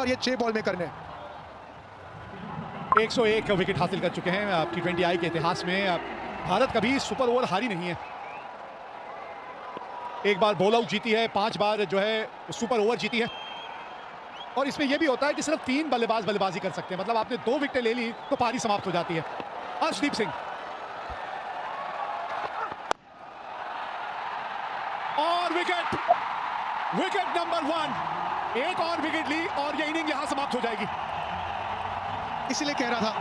और ये 6 बॉल में करने हैं। 101 विकेट हासिल कर चुके हैं T20I के इतिहास में। भारत कभी सुपर ओवर हारी नहीं है। एक बार बॉल आउट जीती है, 5 बार जो है सुपर ओवर जीती है। और इसमें यह भी होता है कि सिर्फ 3 बल्लेबाज बल्लेबाजी कर सकते हैं, मतलब आपने 2 विकेटें ले ली तो पारी समाप्त हो जाती है। अर्शदीप सिंह और विकेट नंबर 1। एक और विकेट ली और ये इनिंग यहां समाप्त हो जाएगी। इसीलिए कह रहा था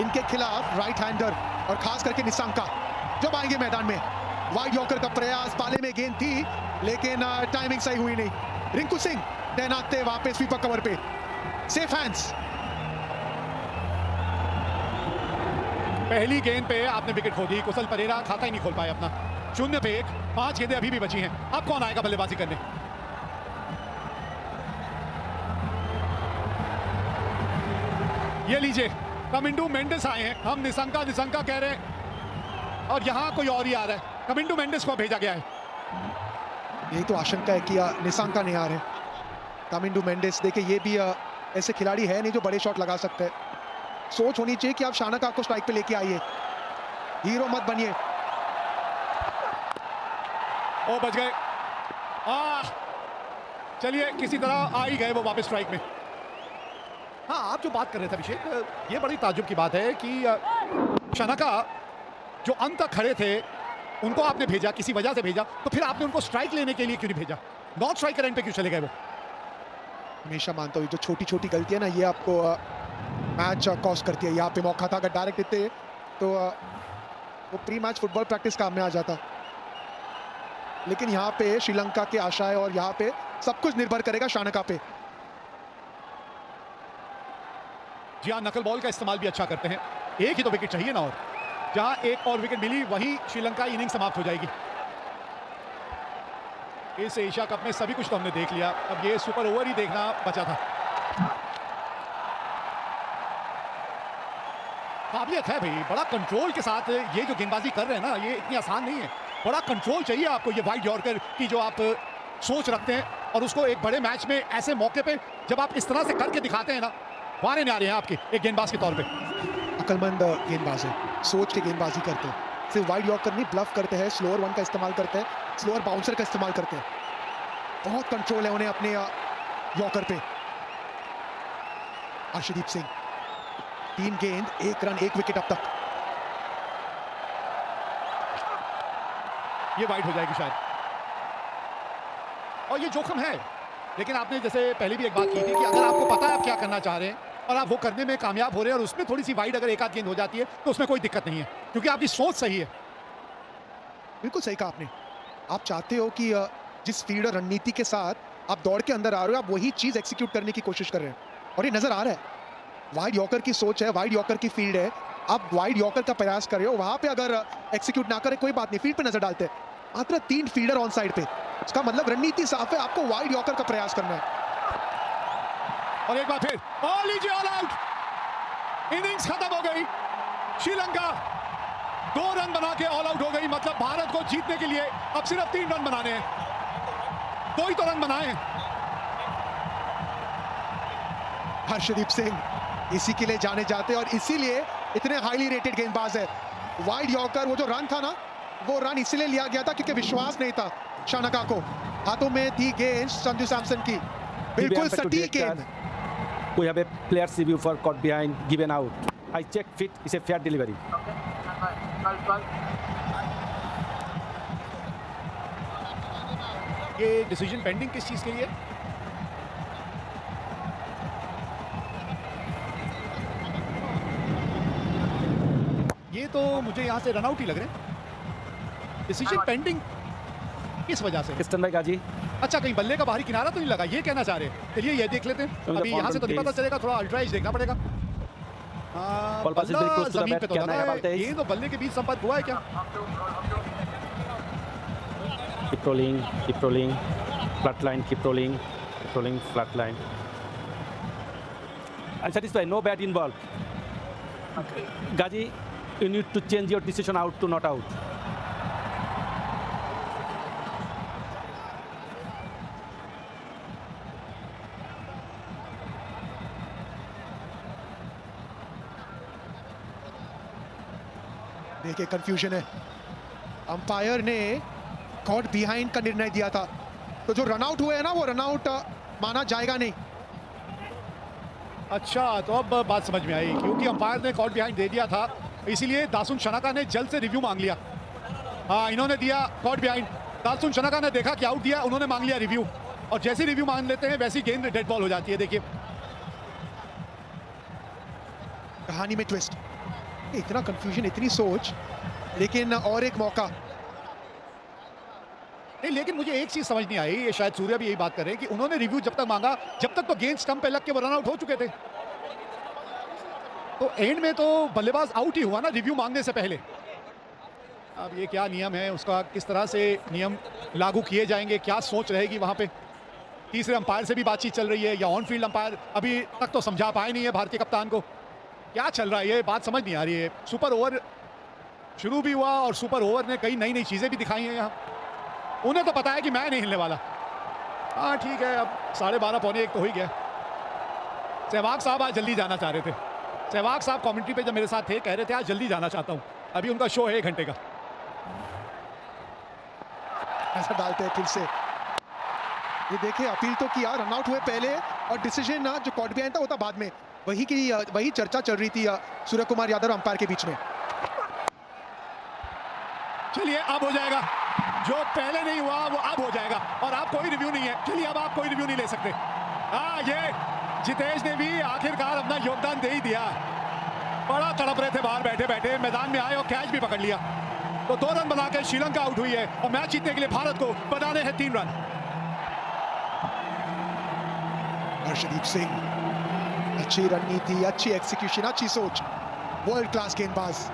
इनके खिलाफ राइट हैंडर और खास करके निशंका जब आएंगे मैदान में, वाइड यॉर्कर का प्रयास, पाले में गेंद थी लेकिन टाइमिंग सही हुई नहीं। रिंकू सिंह तैनात थे वहां पे स्वीपर कवर पे, सेफ हैंड्स। पहली गेंद पे आपने विकेट खो दी, कुशल परेरा खाता ही नहीं खोल पाए अपना। 0 पे 1, 5 गेंदें अभी भी बची हैं। अब कौन आएगा बल्लेबाजी करने? ये लीजिए, कमिंडू मेंडिस आए हैं। हम निशंका कह रहे हैं और यहां कोई और ही आ रहा है। कमिंडू मेंडिस को भेजा गया है। यही तो आशंका है कि निशंका नहीं आ रहे। कमिंडू मेंडिस देखिए, ये भी ऐसे खिलाड़ी है नहीं जो बड़े शॉट लगा सकते हैं। सोच होनी चाहिए कि आप शानका को स्ट्राइक पे लेके आइए, हीरो मत बनिए। ओ बच गए। चलिए, किसी तरह आ ही गए वो वापस स्ट्राइक में। हाँ, आप जो बात कर रहे थे अभिषेक, ये बड़ी ताज्जुब की बात है कि शानका जो अंत तक खड़े थे उनको आपने भेजा, किसी वजह से भेजा, तो फिर आपने उनको स्ट्राइक लेने के लिए क्यों नहीं भेजा? नॉन स्ट्राइक एंड पे क्यों चले गए वो? हमेशा मानता हूँ जो छोटी छोटी गलती है ना, ये आपको मैच कॉस्ट करती है। यहाँ पे मौका था, अगर डायरेक्ट देते तो वो प्री मैच फुटबॉल प्रैक्टिस काम में आ जाता। लेकिन यहाँ पे श्रीलंका के आशाएं और यहाँ पे सब कुछ निर्भर करेगा शानका पे। जी हाँ, नकल बॉल का इस्तेमाल भी अच्छा करते हैं। एक ही तो विकेट चाहिए ना, और जहां एक और विकेट मिली वहीं श्रीलंका इनिंग समाप्त हो जाएगी। इस एशिया कप में सभी कुछ तो हमने देख लिया, अब ये सुपर ओवर ही देखना बचा था। काबिलियत है भाई, बड़ा कंट्रोल के साथ ये जो गेंदबाजी कर रहे हैं ना, ये इतनी आसान नहीं है। बड़ा कंट्रोल चाहिए आपको, ये वाइड यॉर्कर की जो आप सोच रखते हैं और उसको एक बड़े मैच में ऐसे मौके पे जब आप इस तरह से करके दिखाते हैं ना, वारे नहीं आ रहे हैं आपके एक गेंदबाज के तौर पे। अकलमंद गेंदबाज है, सोच के गेंदबाजी करते हैं। सिर्फ वाइड यॉर्कर नहीं, ब्लफ करते हैं, स्लोअर वन का इस्तेमाल करते हैं, स्लोअर बाउंसर का इस्तेमाल करते हैं। बहुत कंट्रोल है उन्हें अपने यॉर्कर पे। अर्शदीप सिंह 3 गेंद 1 रन 1 विकेट अब तक। ये वाइड हो जाएगी शायद, और ये जोखिम है। लेकिन आपने जैसे पहले भी एक बात की थी कि अगर आपको पता है आप क्या करना चाह रहे हैं और आप वो करने में कामयाब हो रहे हैं और उसमें थोड़ी सी वाइड अगर एक आध गेंद हो जाती है तो उसमें कोई दिक्कत नहीं है, क्योंकि आपकी सोच सही है। बिल्कुल सही कहा आपने। आप चाहते हो कि जिस फील्ड और रणनीति के साथ आप दौड़ के अंदर आ रहे हो, आप वही चीज एक्सिक्यूट करने की कोशिश कर रहे हैं, और ये नजर आ रहा है। वाइड यॉर्कर की सोच है, वाइड यॉर्कर की फील्ड है, आप वाइड यॉर्कर का प्रयास कर रहे हो। वहां पे अगर एक्सिक्यूट ना करे कोई बात नहीं, फील्ड पे नजर डालते हैं। मात्र 3 फील्डर ऑन साइड पे, उसका मतलब रणनीति साफ है, आपको वाइड यॉर्कर का प्रयास करना है। और एक बार फिर लीजिए, ऑल आउट। इनिंग्स खत्म हो गई। श्रीलंका 2 रन बना के ऑल आउट हो गई। मतलब भारत को जीतने के लिए अब सिर्फ 3 रन बनाने हैं। 2 ही तो रन बनाए हैं। हर्षदीप सिंह इसी के लिए जाने जाते हैं और इसीलिए इतने हाईली रेटेड गेंदबाज है। वाइड यॉर्कर, वो जो रन था ना, वो रन इसलिए लिया गया था क्योंकि विश्वास नहीं था शानका को। हाथों में थी गेंद संजू सैमसन की, बिल्कुल सटीक गेंद। We have a player's review for caught behind given out. I check fit is a fair delivery. ये डिसीजन पेंडिंग किस चीज के लिए? ये तो मुझे यहाँ से रन आउट ही लग रहे हैं। डिसीजन पेंडिंग किस वजह से? Kristen भाई गाजी। अच्छा, कहीं बल्ले का बाहरी किनारा तो नहीं लगा, ये कहना चाह रहे हैं। चलिए ये देख लेते हैं। अभी यहाँ से तो नहीं पता चलेगा, थोड़ा अल्ट्रा एज देखना पड़ेगा। बल्ला जमीन पे तो लगा है, ये तो बल्ले के बीच संपर्क हुआ है क्या? Keep rolling, flat line, keep rolling, flat line. I'm satisfied, no bat involved. Gaji, you need to change your decision out to not out. देखिए कंफ्यूजन है, अंपायर ने कॉट बिहाइंड का निर्णय दिया था, तो जो रनआउट हुए हैं ना वो रनआउट माना जाएगा नहीं। अच्छा, तो अब बात समझ में आई, क्योंकि अंपायर ने कॉट बिहाइंड दे दिया था, इसीलिए दासुन शनाका ने जल्द से रिव्यू मांग लिया। हाँ, इन्होंने दिया कॉट बिहाइंड, दासुन शनाका ने देखा कि आउट दिया, उन्होंने मांग लिया रिव्यू, और जैसे रिव्यू मांग लेते हैं वैसी गेंद डेड बॉल हो जाती है। देखिए कहानी में ट्विस्ट, इतना कंफ्यूजन, इतनी सोच, लेकिन और एक मौका। नहीं, लेकिन मुझे एक चीज समझ नहीं आई, ये शायद सूर्या भी यही बात कर रहे हैं कि उन्होंने रिव्यू जब तक मांगा, जब तक तो गेंद स्टंप पे लग के वो रन आउट हो चुके थे, तो एंड में तो बल्लेबाज आउट ही हुआ ना रिव्यू मांगने से पहले। अब ये क्या नियम है, उसका किस तरह से नियम लागू किए जाएंगे, क्या सोच रहेगी वहां पे। तीसरे अंपायर से भी बातचीत चल रही है, या ऑन फील्ड अंपायर अभी तक तो समझा पाए नहीं है भारतीय कप्तान को, क्या चल रहा है ये बात समझ नहीं आ रही है। सुपर ओवर शुरू भी हुआ और सुपर ओवर ने कई नई नई चीजें भी दिखाई हैं यहाँ, उन्हें तो पता है कि मैं नहीं हिलने वाला। हाँ ठीक है, अब 12:30 पौने 1 तो हो ही गया। सहवाग साहब आज जल्दी जाना चाह रहे थे, सहवाग साहब कमेंट्री पे जब मेरे साथ थे कह रहे थे आज जल्दी जाना चाहता हूँ, अभी उनका शो है 1 घंटे का। ऐसा डालते हैं फिर से, ये देखिए अपील तो किया, रनआउट हुए पहले और डिसीजन जो कॉट बिहाइंड था वो था बाद में, वही चर्चा चल रही थी सूर्य कुमार यादव अंपायर के बीच में। चलिए अब हो जाएगा, जो पहले नहीं हुआ वो अब हो जाएगा, और आप कोई रिव्यू नहीं है, चलिए अब आप कोई रिव्यू नहीं ले सकते। हाँ, ये जितेश ने भी आखिरकार अपना योगदान दे ही दिया, बड़ा तड़प रहे थे बाहर बैठे बैठे, मैदान में आए और कैच भी पकड़ लिया, तो 2 रन बना के श्रीलंका आउट हुई है और मैच जीतने के लिए भारत को बनाने हैं 3 रन। हर्षदीप सिंह, अच्छी रणनीति, अच्छी एक्सिक्यूशन, अच्छी सोच, वर्ल्ड क्लास गेंदबाज।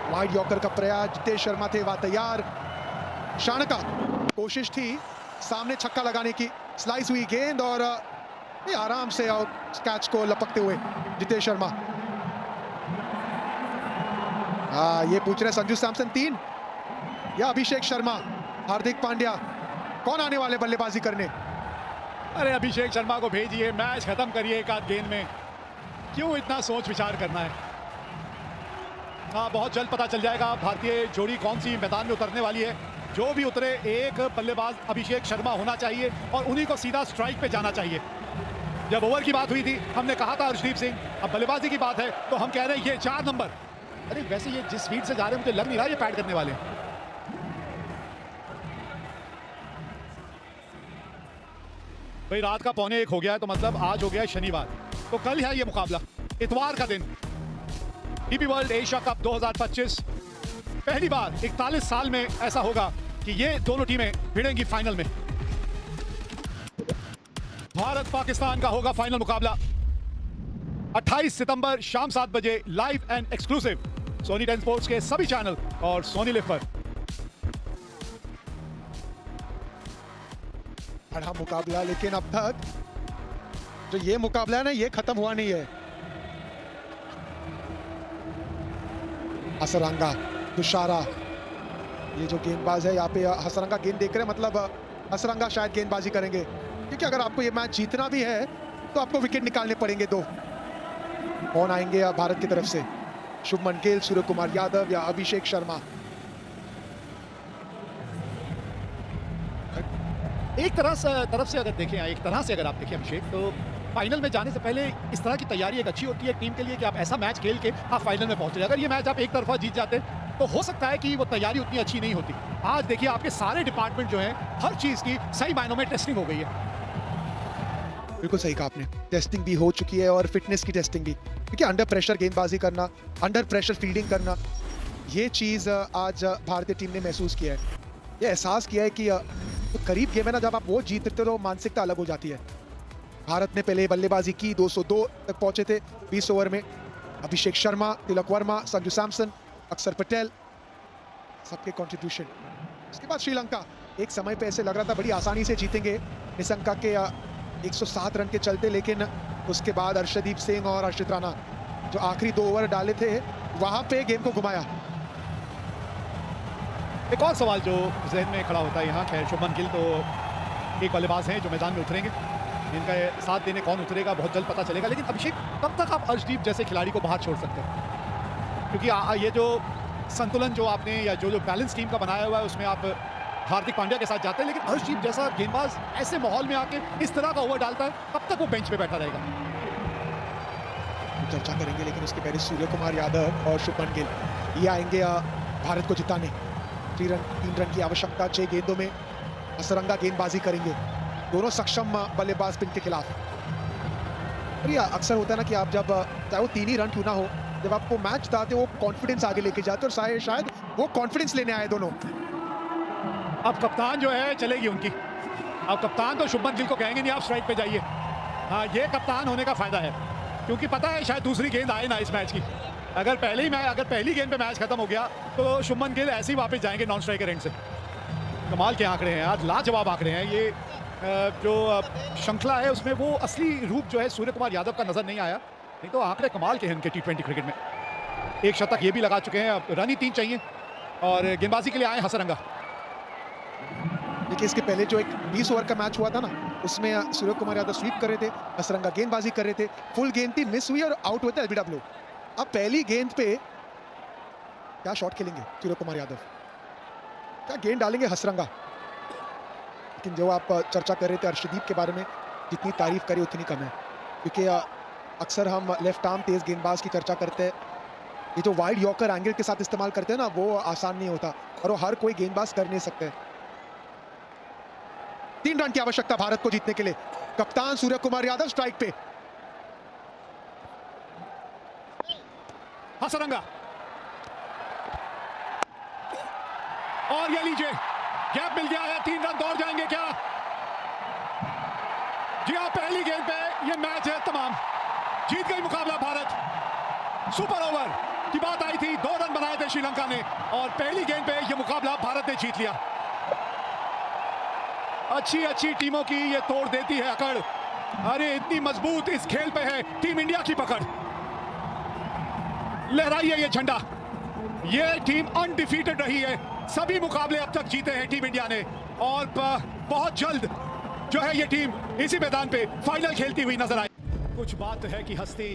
वाइड यॉर्कर का प्रयास, जितेश शर्मा थे वहां तैयार, शानका कोशिश थी सामने छक्का लगाने की, स्लाइस हुई गेंद और आराम से कैच को लपकते हुए जितेश शर्मा। ये पूछ रहे संजू सैमसन 3 या अभिषेक शर्मा, हार्दिक पांड्या, कौन आने वाले बल्लेबाजी करने? अरे अभिषेक शर्मा को भेजिए, मैच खत्म करिए एक आध गेंद में, क्यों इतना सोच विचार करना है। हाँ, बहुत जल्द पता चल जाएगा भारतीय जोड़ी कौन सी मैदान में उतरने वाली है। जो भी उतरे एक बल्लेबाज अभिषेक शर्मा होना चाहिए और उन्हीं को सीधा स्ट्राइक पे जाना चाहिए। जब ओवर की बात हुई थी हमने कहा था हर्षदीप सिंह, अब बल्लेबाजी की बात है तो हम कह रहे हैं ये 4 नंबर। अरे वैसे ये जिस स्पीड से जा रहे हैं मुझे लग नहीं रहा ये पैड करने वाले हैं। भाई रात का 12:45 हो गया है, तो मतलब आज हो गया है शनिवार, तो कल है ये मुकाबला, इतवार का दिन, डीपी वर्ल्ड एशिया कप 2025। पहली बार 41 साल में ऐसा होगा कि ये दोनों टीमें भिड़ेंगी फाइनल में। भारत पाकिस्तान का होगा फाइनल मुकाबला 28 सितंबर शाम 7 बजे live and exclusive Sony 10 sports के सभी चैनल और सोनी लिव पर। बड़ा मुकाबला, लेकिन अब तक जो ये मुकाबला है ना ये खत्म हुआ नहीं है। हसरंगा, दुशारा, ये जो गेंदबाज है यहाँ पे हसरंगा गेंद देख रहे हैं, मतलब हसरंगा शायद गेंदबाजी करेंगे, क्योंकि अगर आपको ये मैच जीतना भी है तो आपको विकेट निकालने पड़ेंगे 2। कौन आएंगे भारत की तरफ से, शुभमन गिल, सूर्य कुमार यादव या अभिषेक शर्मा? एक तरफ से अगर देखें, एक तरह से अगर आप देखें अभिषेक, तो फाइनल में जाने से पहले इस तरह की तैयारी एक अच्छी होती है टीम के लिए कि आप ऐसा मैच खेल के आप फाइनल में पहुंचे। अगर ये मैच आप एक तरफा जीत जाते तो हो सकता है कि वो तैयारी उतनी अच्छी नहीं होती। आज देखिए आपके सारे डिपार्टमेंट जो हैं, हर चीज की सही मायनों में टेस्टिंग हो गई है। बिल्कुल सही कहा आपने, टेस्टिंग भी हो चुकी है और फिटनेस की टेस्टिंग भी, क्योंकि अंडर प्रेशर गेंदबाजी करना, अंडर प्रेशर फील्डिंग करना, ये चीज आज भारतीय टीम ने महसूस किया है। ये एहसास किया है कि तो करीब गेम है ना, जब आप वो जीतते तो मानसिकता अलग हो जाती है। भारत ने पहले बल्लेबाजी की, 202 तक पहुंचे थे 20 ओवर में। अभिषेक शर्मा, तिलक वर्मा, संजू सैमसन, अक्षर पटेल, सबके कंट्रीब्यूशन। उसके बाद श्रीलंका, एक समय पे ऐसे लग रहा था बड़ी आसानी से जीतेंगे निशंका के 107 रन के चलते, लेकिन उसके बाद हर्षदीप सिंह और हर्षित राणा जो आखिरी 2 ओवर डाले थे वहां पे गेम को घुमाया। एक और सवाल जो जहन में खड़ा होता है यहाँ, खैर शुभमन गिल तो एक बल्लेबाज हैं जो मैदान में उतरेंगे, इनका साथ देने कौन उतरेगा बहुत जल्द पता चलेगा। लेकिन अभिषेक, कब तक आप अर्शदीप जैसे खिलाड़ी को बाहर छोड़ सकते हैं? क्योंकि ये जो संतुलन जो आपने या जो बैलेंस टीम का बनाया हुआ है उसमें आप हार्दिक पांड्या के साथ जाते हैं, लेकिन हर्षदीप जैसा गेंदबाज ऐसे माहौल में आके इस तरह का ओवर डालता है, कब तक वो बेंच पे बैठा रहेगा? चर्चा करेंगे, लेकिन उसके पहले सूर्य कुमार यादव और शुभमन गिल ये आएंगे भारत को जिताने। 3 रन की आवश्यकता 6 गेंदों में, असरंगा गेंदबाजी करेंगे दोनों सक्षम बल्लेबाज स्पिन के खिलाफ। और ये अक्सर होता है ना कि आप जब चाहे वो 3 ही रन क्यों ना हो, जब आपको मैच जिताते वो कॉन्फिडेंस आगे लेके जाते, और शायद वो कॉन्फिडेंस लेने आए दोनों। अब कप्तान जो है चलेगी उनकी, अब कप्तान तो शुभमन गिल को कहेंगे नहीं आप स्ट्राइक पे जाइए। हाँ, ये कप्तान होने का फायदा है, क्योंकि पता है शायद दूसरी गेंद आए ना इस मैच की। अगर पहली गेंद पे मैच खत्म हो गया तो शुभमन गिल ऐसे ही वापस जाएंगे नॉन स्ट्राइकर एंड से। कमाल के आंकड़े हैं आज, लाजवाब आंकड़े हैं। ये जो श्रृंखला है उसमें वो असली रूप जो है सूर्य कुमार यादव का नजर नहीं आया, नहीं तो आंकड़े कमाल के हैं उनके T20 क्रिकेट में। एक शतक ये भी लगा चुके हैं, अब रन ही 3 चाहिए और गेंदबाजी के लिए आए हसरंगा। देखिए इसके पहले जो एक 20 ओवर का मैच हुआ था ना, उसमें सूर्य कुमार यादव स्वीप कर रहे थे, हसरंगा गेंदबाजी कर रहे थे, फुल गेंद थी, मिस हुई और आउट हुए थे LBW। अब पहली गेंद पे क्या शॉट खेलेंगे सूर्य कुमार यादव, क्या गेंद डालेंगे हसरंगा। लेकिन जो आप चर्चा कर रहे थे अर्शदीप के बारे में, जितनी तारीफ करें उतनी कम है, क्योंकि अक्सर हम लेफ्ट आर्म तेज गेंदबाज की चर्चा करते हैं। ये जो वाइड यॉर्कर एंगल के साथ इस्तेमाल करते हैं ना, वो आसान नहीं होता और वो हर कोई गेंदबाज कर नहीं सकते। 3 रन की आवश्यकता भारत को जीतने के लिए। कप्तान सूर्य कुमार यादव स्ट्राइक पे। हसरंगा और ये लीजिए गैप मिल गया है, 3 रन दौड़ जाएंगे क्या? जी हाँ, पहली गेंद पे ये मैच है तमाम, जीत गई मुकाबला भारत। सुपर ओवर की बात आई थी, 2 रन बनाए थे श्रीलंका ने और पहली गेंद पे ये मुकाबला भारत ने जीत लिया। अच्छी टीमों की ये तोड़ देती है अकड़। अरे इतनी मजबूत इस खेल पे है टीम इंडिया की पकड़। लहराइए ये झंडा, ये टीम अनडिफीटेड रही है, सभी मुकाबले अब तक जीते हैं टीम इंडिया ने और बहुत जल्द जो है ये टीम इसी मैदान पे फाइनल खेलती हुई नजर आए। कुछ बात है कि हस्ती